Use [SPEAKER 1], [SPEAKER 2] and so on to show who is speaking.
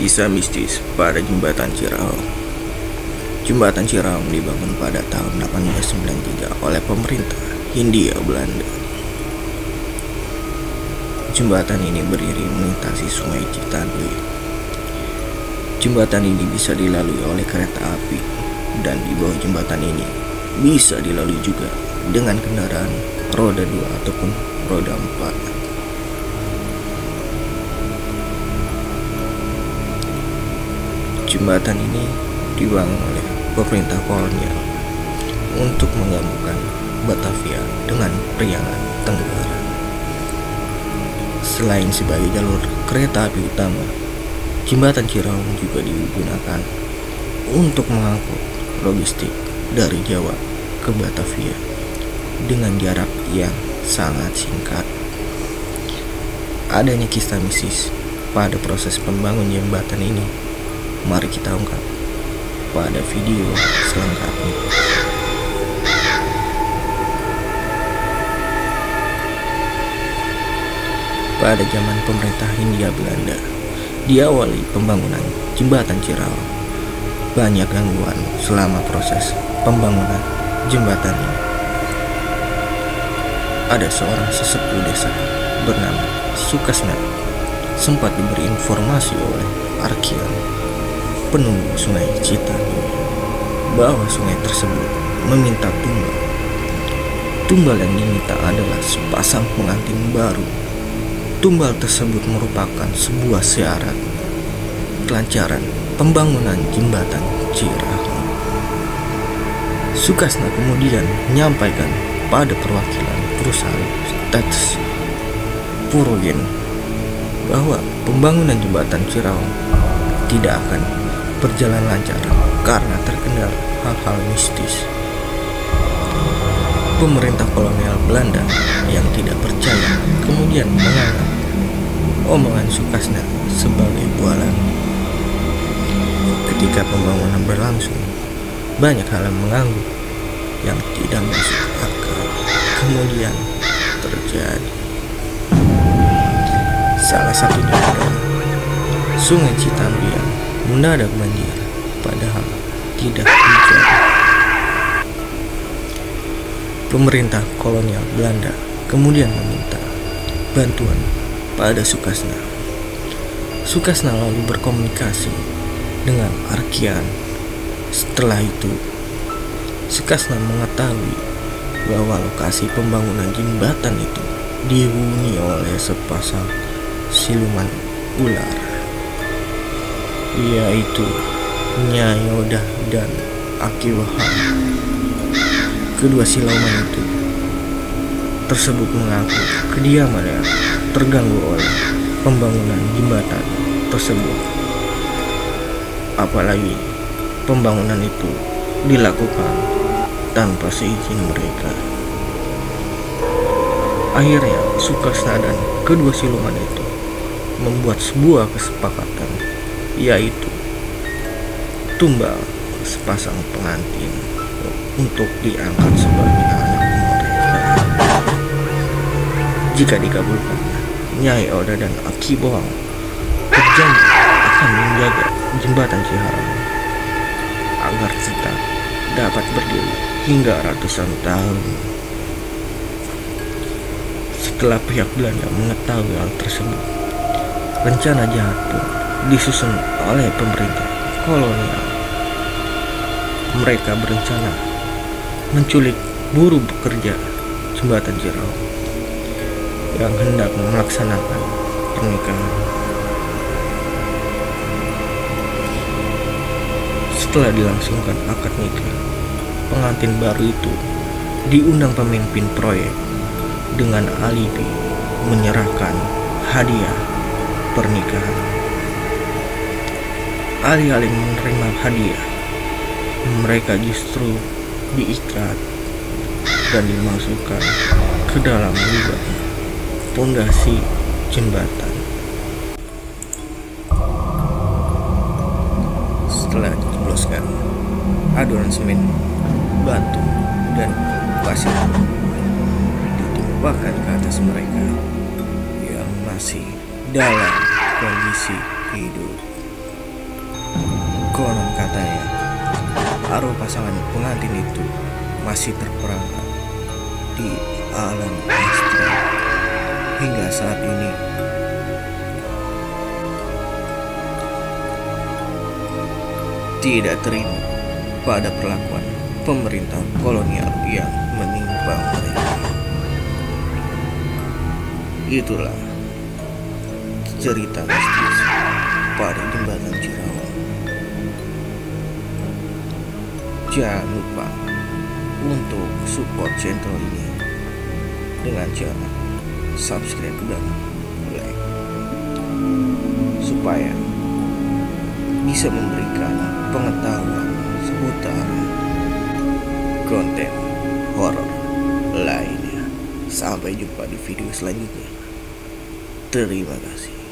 [SPEAKER 1] Kisah mistis pada Jembatan Ciraung. Jembatan Ciraung dibangun pada tahun 1893 oleh pemerintah Hindia Belanda. Jembatan ini berdiri melintasi Sungai Citanduy. Jembatan ini bisa dilalui oleh kereta api, dan di bawah jembatan ini bisa dilalui juga dengan kendaraan roda 2 ataupun roda 4. Jembatan ini dibangun oleh pemerintah kolonial untuk menggabungkan Batavia dengan Priangan Tenggara. Selain sebagai jalur kereta api utama, Jembatan Ciraung juga digunakan untuk mengangkut logistik dari Jawa ke Batavia dengan jarak yang sangat singkat. Adanya kisah mistis pada proses pembangunan jembatan ini, mari kita ungkap pada video selengkapnya. Pada zaman pemerintah Hindia Belanda, diawali pembangunan jembatan Ciraung. Banyak gangguan selama proses pembangunan jembatan ini. Ada seorang sesepuh desa bernama Sukasna sempat diberi informasi oleh Arkian, penunggu Sungai Citanduy, bahwa sungai tersebut meminta tumbal. Tumbal yang diminta adalah sepasang pengantin baru. Tumbal tersebut merupakan sebuah syarat kelancaran pembangunan jembatan Ciraung. Sukasna kemudian menyampaikan pada perwakilan perusahaan Tats Purogen bahwa pembangunan jembatan Ciraung tidak akan berjalan lancar karena terkendala hal-hal mistis. Pemerintah kolonial Belanda yang tidak percaya kemudian menganggap omongan Sukasna sebagai bualan. Ketika pembangunan berlangsung, banyak hal yang mengganggu yang tidak masuk akal kemudian terjadi. Salah satunya adalah Sungai Citanduy yang mendadak banjir, padahal tidak hujan. Pemerintah kolonial Belanda kemudian meminta bantuan pada Sukasna. Sukasna lalu berkomunikasi dengan Arkian. Setelah itu, Sukasna mengetahui bahwa lokasi pembangunan jembatan itu dihuni oleh sepasang siluman ular, yaitu Nyai Odah dan Aki Wahab. Kedua siluman itu tersebut mengaku kediamannya terganggu oleh pembangunan jembatan tersebut. Apalagi pembangunan itu dilakukan tanpa seizin mereka. Akhirnya Sukasna dan kedua siluman itu membuat sebuah kesepakatan, yaitu tumbal sepasang pengantin untuk diangkat sebagai anak mereka. Jika dikabulkan, Nyai Oda dan Aki Boang berjanji akan menjaga jembatan Ciraung agar tetap dapat berdiri hingga ratusan tahun. Setelah pihak Belanda mengetahui hal tersebut, rencana jahat pun disusun oleh pemerintah kolonial. Mereka berencana menculik buruh bekerja jembatan Ciraung yang hendak melaksanakan pernikahan. Setelah dilangsungkan akad nikah, pengantin baru itu diundang pemimpin proyek dengan alibi menyerahkan hadiah pernikahan. Alih-alih menerima hadiah, mereka justru diikat dan dimasukkan ke dalam lubang pondasi jembatan. Setelah dijebloskan adonan semen, batu, dan pasir, ditimpakan ke atas mereka yang masih dalam kondisi hidup. Konon katanya, arwah pasangan pengantin itu masih terperangkap di alam astral hingga saat ini. Tidak terima pada perlakuan pemerintah kolonial yang menimpa mereka. Itulah cerita mistis pada jembatan Cirawang. Jangan lupa untuk support channel ini dengan cara subscribe dan like, supaya bisa memberikan pengetahuan seputar konten horor lainnya. Sampai jumpa di video selanjutnya. Terima kasih.